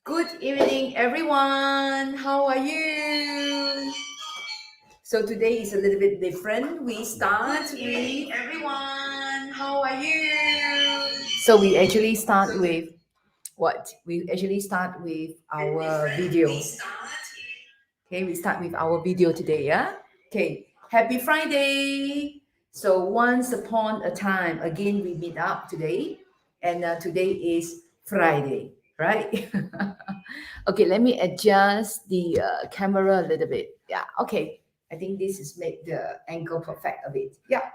Good evening, everyone. How are you? So today is a little bit different. We start with everyone. How are you? So we actually start with what? We actually start with our video. Okay, we start with our video today, yeah? Okay, happy Friday. So once upon a time, again, we meet up today. And today is Friday, right? Okay, let me adjust the camera a little bit. Yeah, okay. I think this is make the angle perfect a bit. Yeah.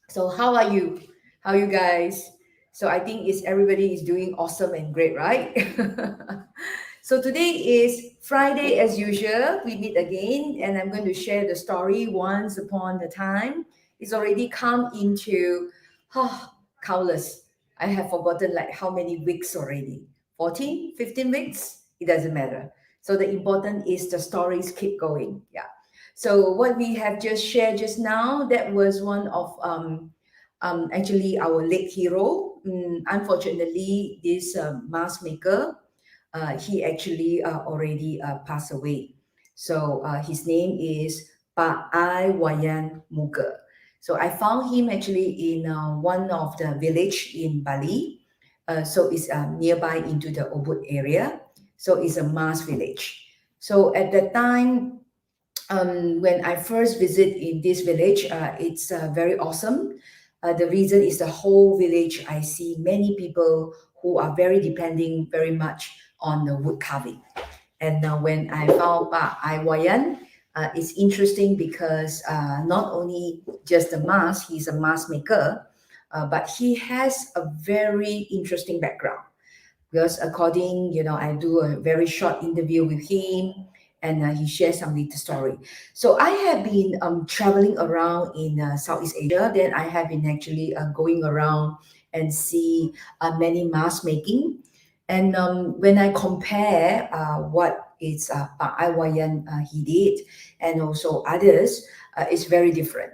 So how are you? How are you guys? So I think it's everybody is doing awesome and great, right? So today is Friday as usual. We meet again, and I'm going to share the story once upon a time. It's already come into countless. I have forgotten like how many weeks already. 14, 15 weeks? It doesn't matter. So the important is the stories keep going. Yeah. So what we have just shared just now, that was one of actually our late hero. Unfortunately, this mask maker, he actually already passed away. So his name is Pa Ai Wayan Muga. So I found him actually in one of the village in Bali. So it's nearby into the Ubud area. So it's a mask village. So at that time, when I first visit in this village, it's very awesome. The reason is the whole village. I see many people who are very depending very much on the wood carving. And when I found Pa Iwayan, it's interesting because not only just the mask, he's a mask maker, but he has a very interesting background. Because according, I do a very short interview with him, and he shares some little story. So I have been traveling around in Southeast Asia. Then I have been actually going around and see many mask making. And when I compare what is Pak Iwayan he did and also others, it's very different.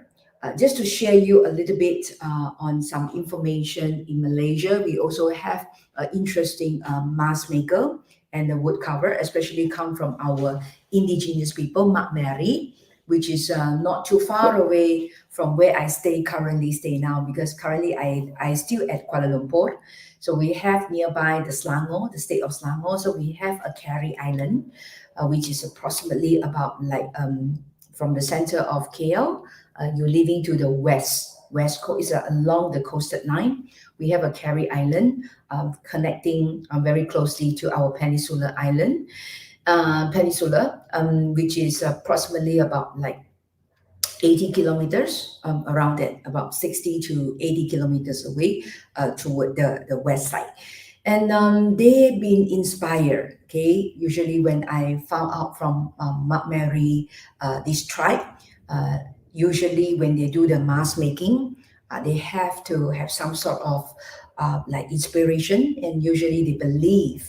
Just to share you a little bit on some information in Malaysia, we also have an interesting mask maker and the wood cover, especially come from our indigenous people, Mak Mary, which is not too far away from where I currently stay now, because currently I still at Kuala Lumpur. So we have nearby the Selangor, the state of Selangor. So we have a Carry Island, which is approximately about like from the center of KL, you're living to the west, west coast, is along the coastal line. We have a Carry Island connecting very closely to our Peninsula Island, which is approximately about like 80 kilometers around it, about 60 to 80 kilometers away toward the west side. And they've been inspired. Okay, usually when I found out from Mark Mary, this tribe, usually when they do the mask making, they have to have some sort of like inspiration, and usually they believe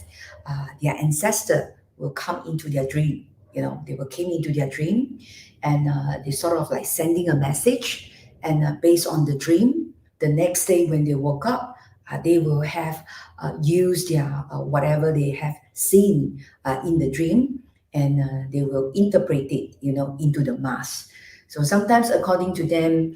their ancestor will come into their dream. They will came into their dream, and they sort of like sending a message, and based on the dream, the next day when they woke up, they will have used their whatever they have seen in the dream, and they will interpret it, into the mask. So sometimes, according to them,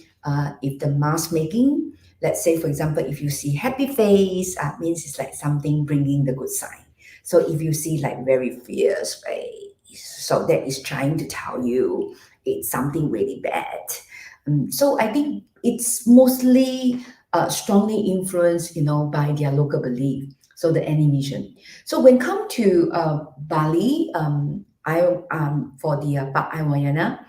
if the mask making, let's say, for example, if you see happy face, means it's like something bringing the good sign. So if you see like very fierce face, so that is trying to tell you it's something really bad. So I think it's mostly strongly influenced, by their local belief. So the animation. So when come to Bali, I for the Pak Iwayan,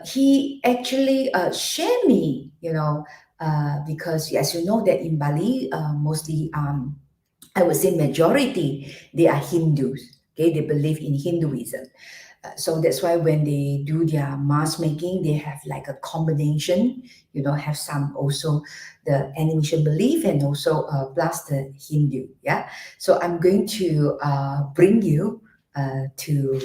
he actually shared me, because as you know that in Bali, mostly I would say majority, they are Hindus. Okay, they believe in Hinduism. So that's why when they do their mask making, they have like a combination, have some also the animation belief, and also plus the Hindu. Yeah. So I'm going to bring you to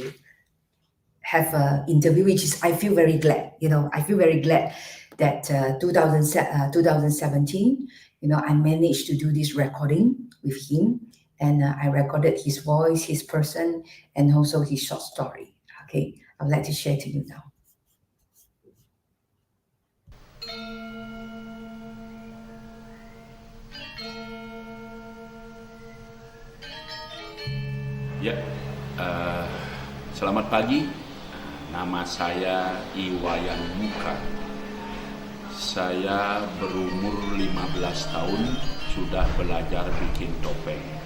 have an interview, which is, I feel very glad, I feel very glad that 2017, I managed to do this recording with him, and I recorded his voice, his person, and also his short story. Okay, I would like to share to you now. Ya, selamat pagi. Nama saya Iwayan Muka. Saya berumur 15 tahun, sudah belajar bikin topeng.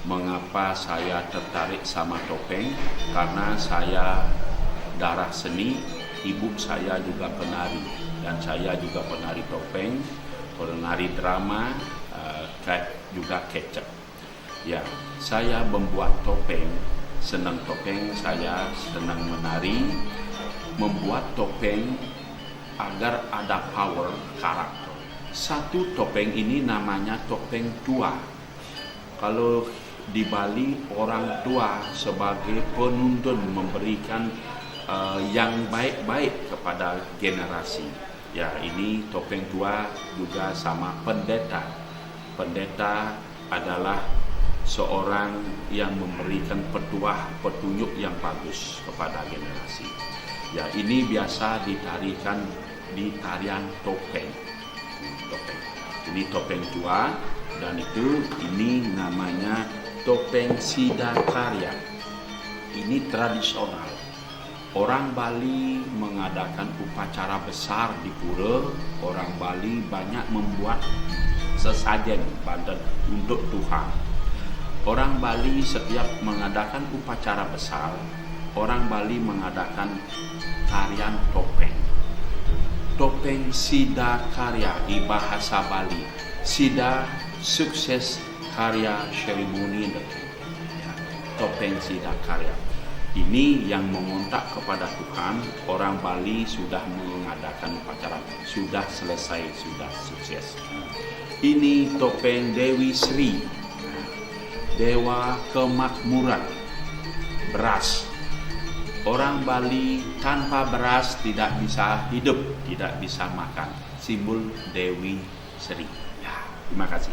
Mengapa saya tertarik sama topeng? Karena saya darah seni, ibu saya juga penari, dan saya juga penari topeng, penari drama, juga kecap. Ya, saya membuat topeng, senang topeng, saya senang menari, membuat topeng agar ada power karakter. Satu topeng ini namanya topeng tua. Kalau di Bali, orang tua sebagai penuntun memberikan yang baik-baik kepada generasi. Ya, ini topeng tua juga sama pendeta. Pendeta adalah seorang yang memberikan petunjuk yang bagus kepada generasi. Ya, ini biasa ditarikan di tarian topeng. Ini topeng tua, dan ini namanya topeng sidakarya. Ini tradisional. Orang Bali mengadakan upacara besar di pura. Orang Bali banyak membuat sesajen badan untuk Tuhan. Orang Bali setiap mengadakan upacara besar, orang Bali mengadakan tarian topeng. Topeng sidakarya di bahasa Bali. Sida, sukses, karya, seremoni. Topeng sidakarya. Ini yang mengontak kepada Tuhan. Orang Bali sudah mengadakan upacara, sudah selesai, sudah sukses. Ini topeng Dewi Sri, Dewa Kemakmuran, beras. Orang Bali tanpa beras tidak bisa hidup, tidak bisa makan. Simbol Dewi Sri. Ya, terima kasih.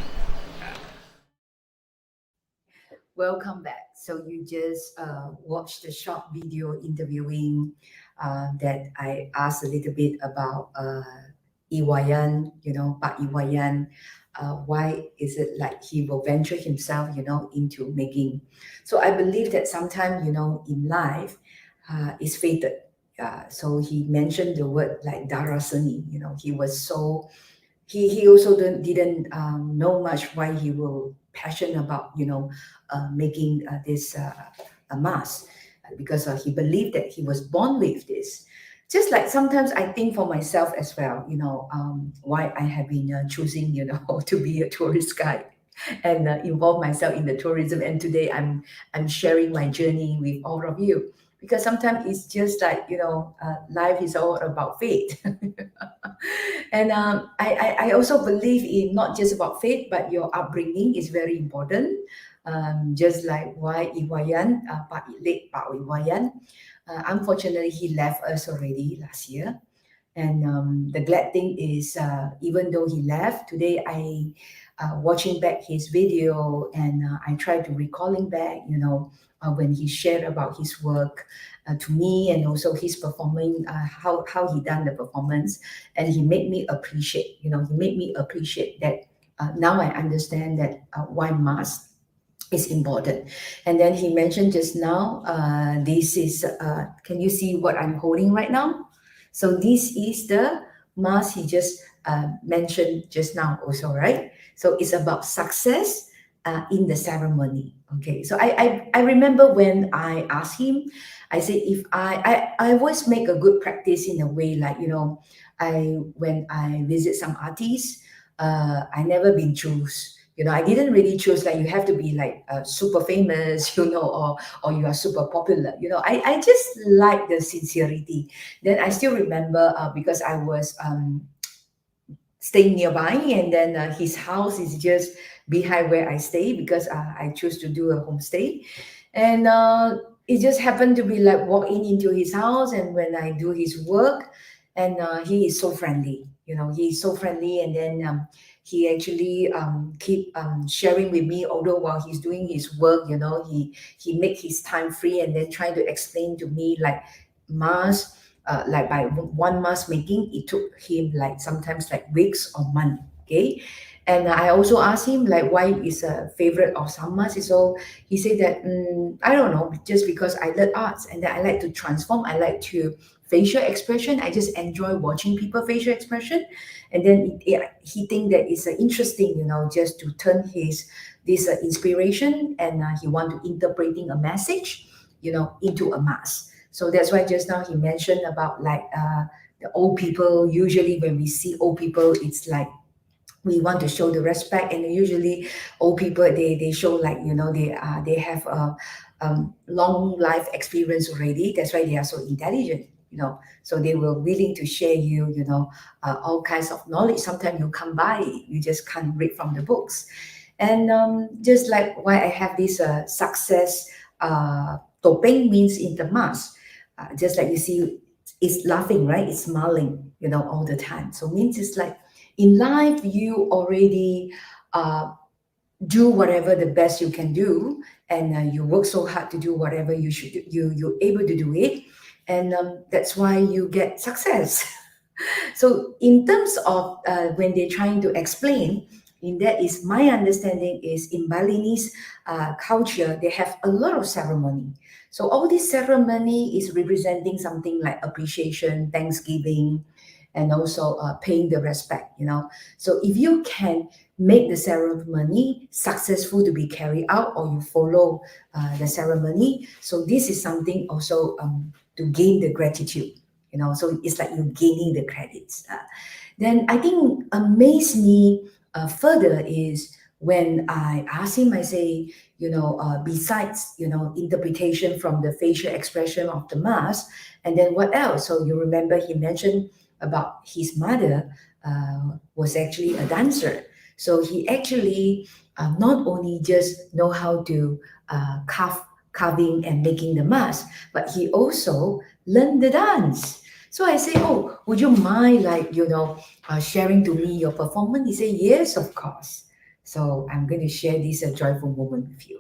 Welcome back. So you just watched the short video interviewing that I asked a little bit about Iwayan, Pak Iwayan. Why is it like he will venture himself, into making? So I believe that sometimes, in life, is fated. So he mentioned the word like darasani. He was so he also didn't know much why he will passionate about making this a mask, because he believed that he was born with this. Just like sometimes I think for myself as well, why I have been choosing to be a tourist guide and involve myself in the tourism. And today I'm sharing my journey with all of you, because sometimes it's just like life is all about fate. And I also believe in not just about faith, but your upbringing is very important. Just like why Iwayan, late Pak Iwayan, unfortunately he left us already last year. And the glad thing is, even though he left, today I watching back his video, and I try to recalling back, when he shared about his work to me, and also his performing, how he done the performance, and he made me appreciate, that now I understand that why mask is important. And then he mentioned just now, this is, can you see what I'm holding right now? So this is the mask he just mentioned just now also, right? So it's about success in the ceremony. Okay, so I remember when I asked him, I said, if I always make a good practice in a way, like, when I visit some artists, I never been choose. I didn't really choose like you have to be like super famous, or you are super popular. I just like the sincerity. Then I still remember, because I was staying nearby, and then his house is just behind where I stay, because I choose to do a homestay. And it just happened to be like walking into his house, and when I do his work, and he is so friendly. He's so friendly. And then he actually keep sharing with me, although while he's doing his work, he make his time free, and then try to explain to me like mask, like by one mask making, it took him like sometimes like weeks or months. Okay. And I also asked him like why is a favorite of some mask. So he said that I don't know, just because I love arts, and then I like to transform, I like to facial expression, I just enjoy watching people facial expression. And then he think that it's interesting, just to turn his this inspiration, and he want to interpreting a message, into a mask. So that's why just now he mentioned about like the old people. Usually when we see old people, it's like we want to show the respect. And usually old people, they show like they have a long life experience already. That's why they are so intelligent. So they were willing to share you, all kinds of knowledge. Sometimes you come by, you just can't read from the books. And just like why I have this success topeng means in the mask, just like you see, it's laughing, right? It's smiling, all the time. So means it's like in life you already do whatever the best you can do, and you work so hard to do whatever you should do. You're able to do it, and that's why you get success. So in terms of when they're trying to explain, in that is my understanding is in Balinese culture, they have a lot of ceremony. So all this ceremony is representing something like appreciation, thanksgiving, and also paying the respect. So if you can make the ceremony successful to be carried out, or you follow the ceremony, so this is something also to gain the gratitude. So it's like you're gaining the credits. Then I think amaze me further is when I ask him, I say, besides, interpretation from the facial expression of the mask, and then what else? So you remember he mentioned about his mother was actually a dancer. So he actually not only just know how to carving and making the mask, but he also learned the dance. So I say, oh, would you mind like, sharing to me your performance? He said, yes, of course. So I'm going to share this joyful moment with you.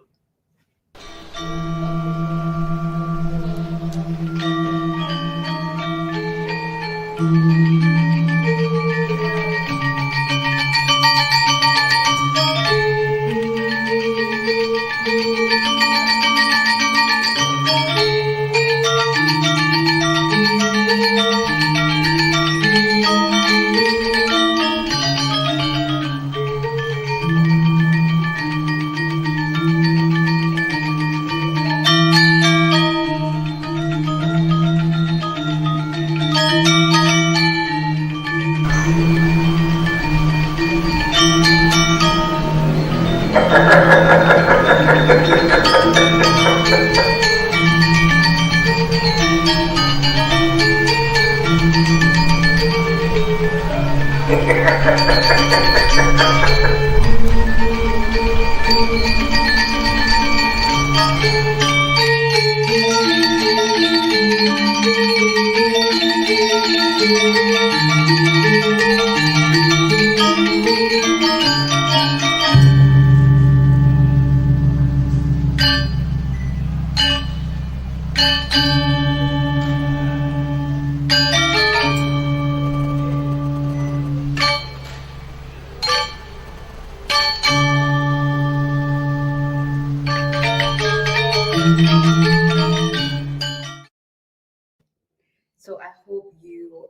So I hope you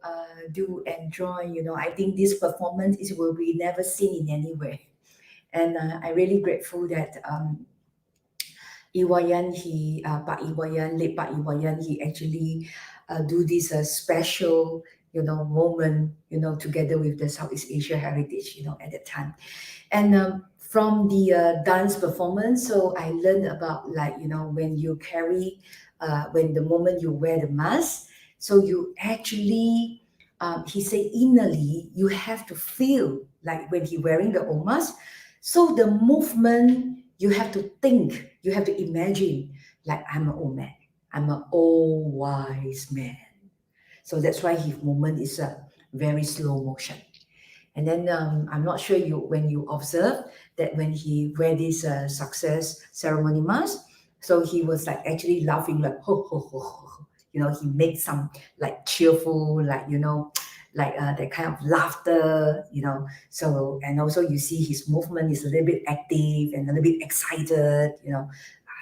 do enjoy. I think this performance is will be never seen in anywhere, and I'm really grateful that Iwayan, Pak Iwayan, late Pak Iwayan, he actually do this special, moment, together with the Southeast Asia Heritage, at that time. And from the dance performance, so I learned about, like, when you carry, when the moment you wear the mask, so you actually, he said innerly, you have to feel like when he wearing the old mask. So the movement, you have to think, you have to imagine, like, I'm an old man, I'm an old wise man. So that's why his movement is a very slow motion. And then I'm not sure you when you observe that when he wear this success ceremony mask, so he was like actually laughing like ho ho ho ho. Ho. He made some like cheerful, like like that kind of laughter. So, and also you see his movement is a little bit active and a little bit excited.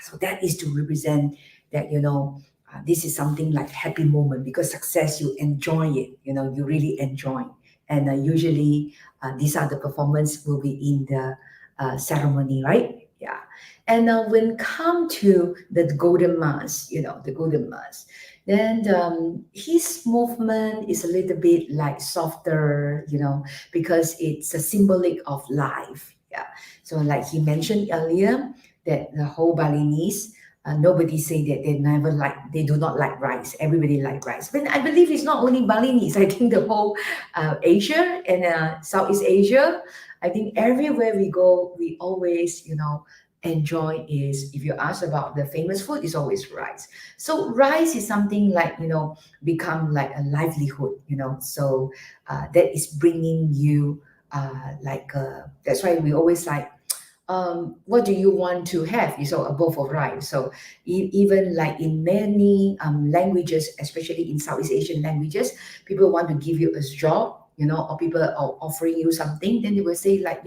So that is to represent that this is something like happy moment, because success, you enjoy it. You really enjoy. And usually these are the performance will be in the ceremony, right? Yeah. And when come to the golden mask, the golden mask, then his movement is a little bit like softer, because it's a symbolic of life. Yeah. So like he mentioned earlier, that the whole Balinese, nobody say that they do not like rice. Everybody like rice. But I believe it's not only Balinese. I think the whole Asia and Southeast Asia, I think everywhere we go, we always, enjoy is, if you ask about the famous food, is always rice. So rice is something like, become like a livelihood, so that is bringing you that's why we always like, what do you want to have? So a bowl of rice. So even like in many languages, especially in Southeast Asian languages, people want to give you a job, or people are offering you something, then they will say like,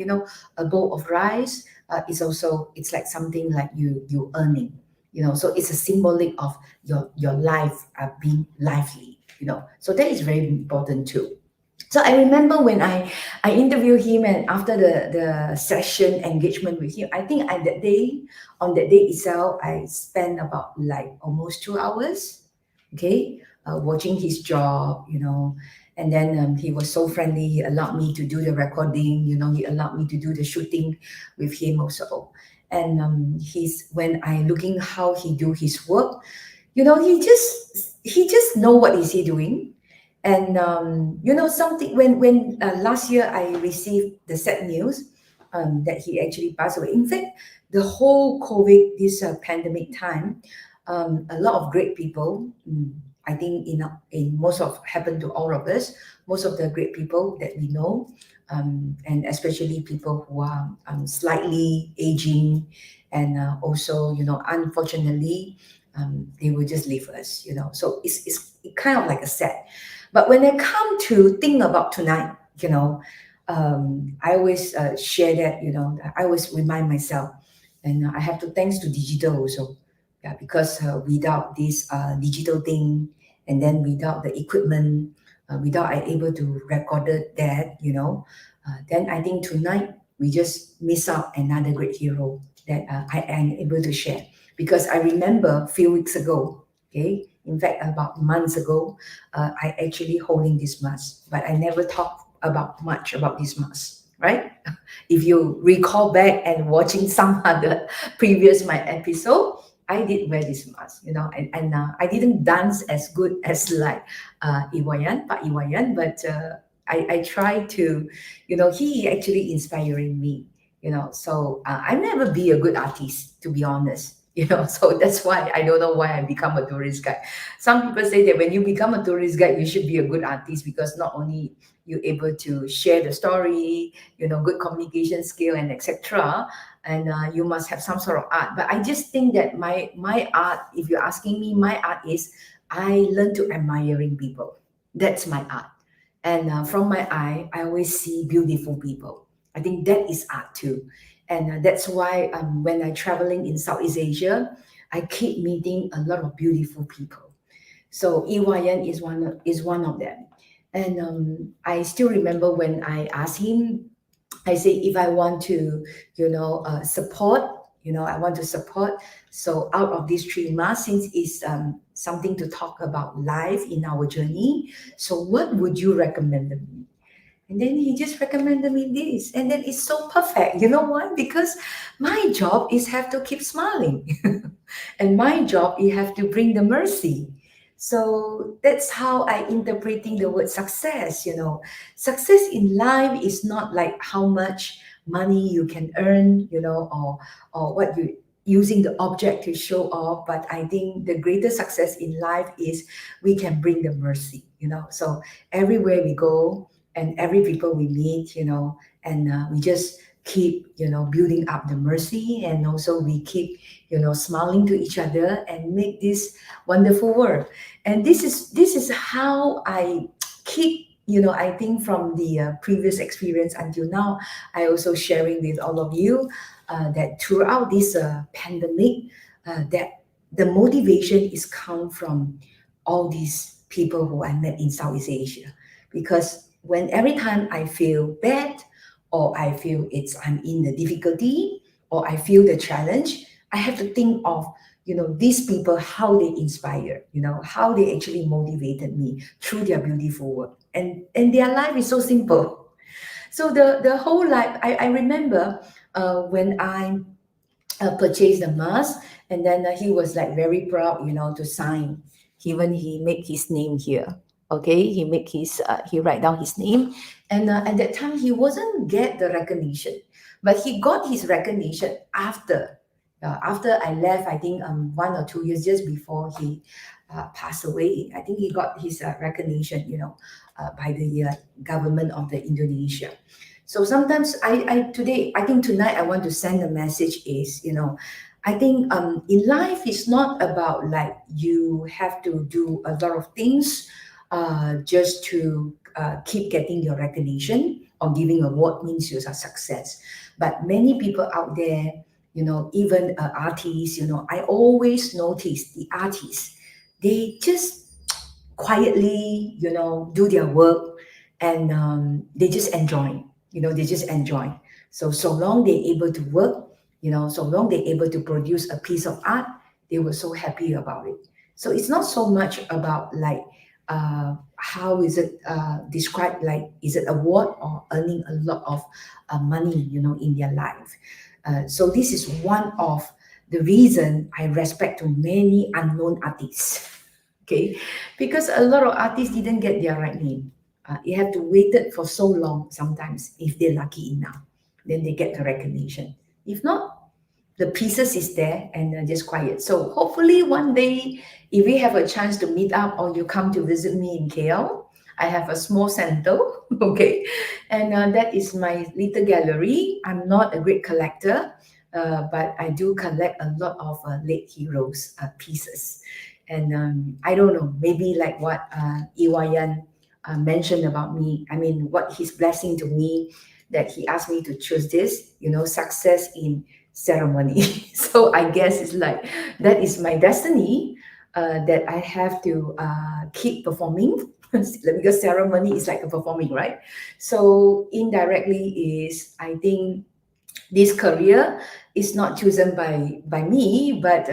a bowl of rice is also, it's like something like you earning, so it's a symbolic of your life being lively, so that is very important too. So I remember when I interviewed him, and after the session engagement with him, I think on that day itself, I spent about like almost 2 hours, okay, watching his job, and then he was so friendly. He allowed me to do the recording, he allowed me to do the shooting with him also. And he's when I looking how he do his work, he just know what is he doing. And something, when last year I received the sad news that he actually passed away. In fact, the whole COVID, this pandemic time, a lot of great people, I think in most of happened to all of us, most of the great people that we know, and especially people who are slightly aging, and also, unfortunately, they will just leave us, so it's kind of like a sad. But when I come to think about tonight, I always share that, I always remind myself, and I have to thanks to digital also, yeah, because without this digital thing, and then without the equipment, without I able to record that, then I think tonight we just miss out another great hero that I am able to share. Because I remember a few weeks ago, okay, in fact about months ago, I actually holding this mask, but I never talked about much about this mask, right? If you recall back and watching some other previous my episode, I did wear this mask, and I didn't dance as good as like Iwayan, Pak Iwayan, but I try to, he actually inspiring me, so I never be a good artist, to be honest. So that's why I don't know why I become a tourist guide. Some people say that when you become a tourist guide, you should be a good artist because not only you're able to share the story, good communication skill and etc. And you must have some sort of art. But I just think that my art, if you're asking me, my art is I learn to admiring people. That's my art. And from my eye, I always see beautiful people. I think that is art too. And that's why when I'm traveling in Southeast Asia, I keep meeting a lot of beautiful people. So EYN is one of them. And I still remember when I asked him, I say if I want to, support, I want to support. So out of these 3 months, since it's something to talk about life in our journey, so what would you recommend me? And then he just recommended me this, and then it's so perfect. You know why? Because my job is have to keep smiling, and my job is have to bring the mercy. So that's how I interpreting the word success. Success in life is not like how much money you can earn, or what you using the object to show off. But I think the greatest success in life is we can bring the mercy. So everywhere we go and every people we meet, and we just keep, building up the mercy, and also we keep, smiling to each other and make this wonderful world. And this is how I keep, I think from the previous experience until now, I also sharing with all of you that throughout this pandemic, that the motivation is come from all these people who I met in Southeast Asia. Because when every time I feel bad, or I feel I'm in the difficulty, or I feel the challenge, I have to think of, these people, how they inspire, how they actually motivated me through their beautiful work. And their life is so simple. So the whole life, I remember when I purchased the mask, and then he was like very proud, to sign. Even he make his name here. Okay, he write down his name, and at that time he wasn't get the recognition, but he got his recognition after I left. I think 1 or 2 years just before he passed away. I think he got his recognition, by the government of the Indonesia. So sometimes I think tonight I want to send a message is, I think in life it's not about like you have to do a lot of things just to keep getting your recognition or giving award means you're a success. But many people out there, even artists, I always notice the artists, they just quietly, do their work, and they just enjoy. They just enjoy. So long they're able to work, so long they're able to produce a piece of art, they were so happy about it. So it's not so much about like how is it described, like is it award or earning a lot of money, in their life. So this is one of the reason I respect to many unknown artists. Okay, because a lot of artists didn't get their right name. You have to wait it for so long sometimes if they're lucky enough, then they get the recognition. If not, the pieces is there and just quiet. So hopefully one day, if we have a chance to meet up or you come to visit me in KL, I have a small center, okay, and that is my little gallery. I'm not a great collector, but I do collect a lot of late heroes pieces. And I don't know, maybe like what Iwayan mentioned about me. I mean, what his blessing to me, that he asked me to choose this, success in ceremony. So I guess it's like that is my destiny, that I have to keep performing. Because ceremony is like a performing, right? So indirectly is, I think, this career is not chosen by me, but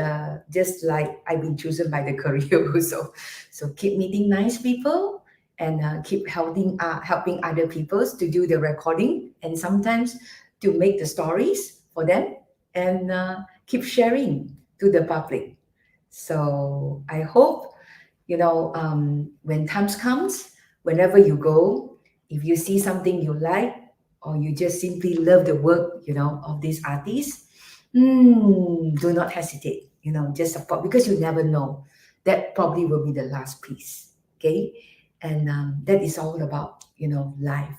just like I've been chosen by the career also. So keep meeting nice people, and keep helping other people to do the recording, and sometimes to make the stories for them, and keep sharing to the public. So I hope, when times comes, whenever you go, if you see something you like, or you just simply love the work, of these artists, do not hesitate, just support, because you never know. That probably will be the last piece. Okay. And that is all about, life.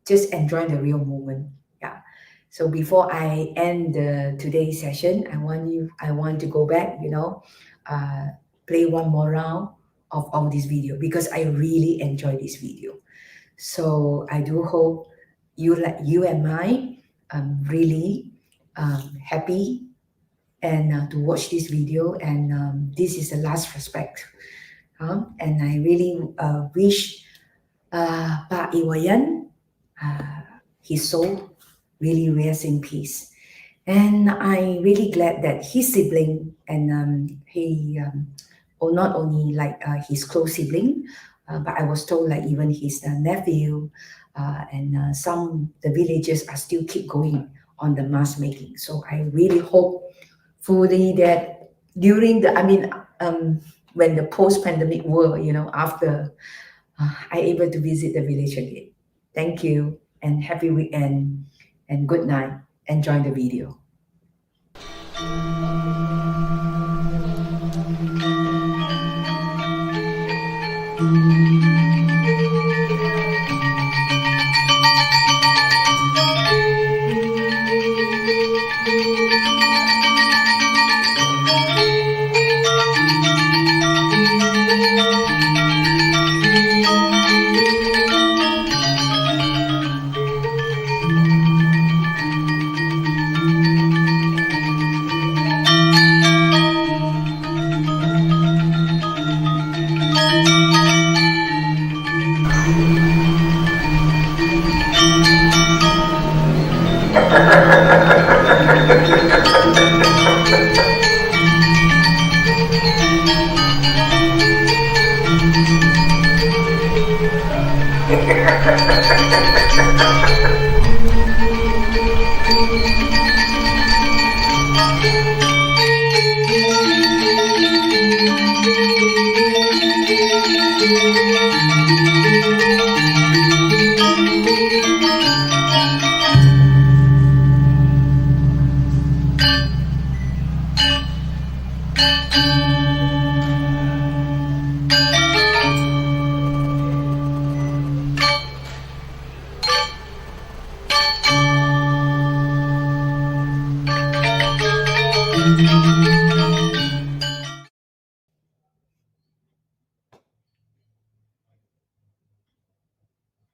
Just enjoy the real moment. Yeah. So before I end today's session, I want to go back, uh, play one more round of all this video, because I really enjoy this video. So I do hope you and I really happy and to watch this video. And this is the last respect. And I really wish Pak Iwayan, his soul really rests in peace. And I'm really glad that his sibling and or not only like his close sibling, but I was told like even his nephew and some the villagers are still keep going on the mask making. So I really hope fully that during the, when the post-pandemic world, after I able to visit the village again. Thank you and happy weekend and good night. Enjoy the video.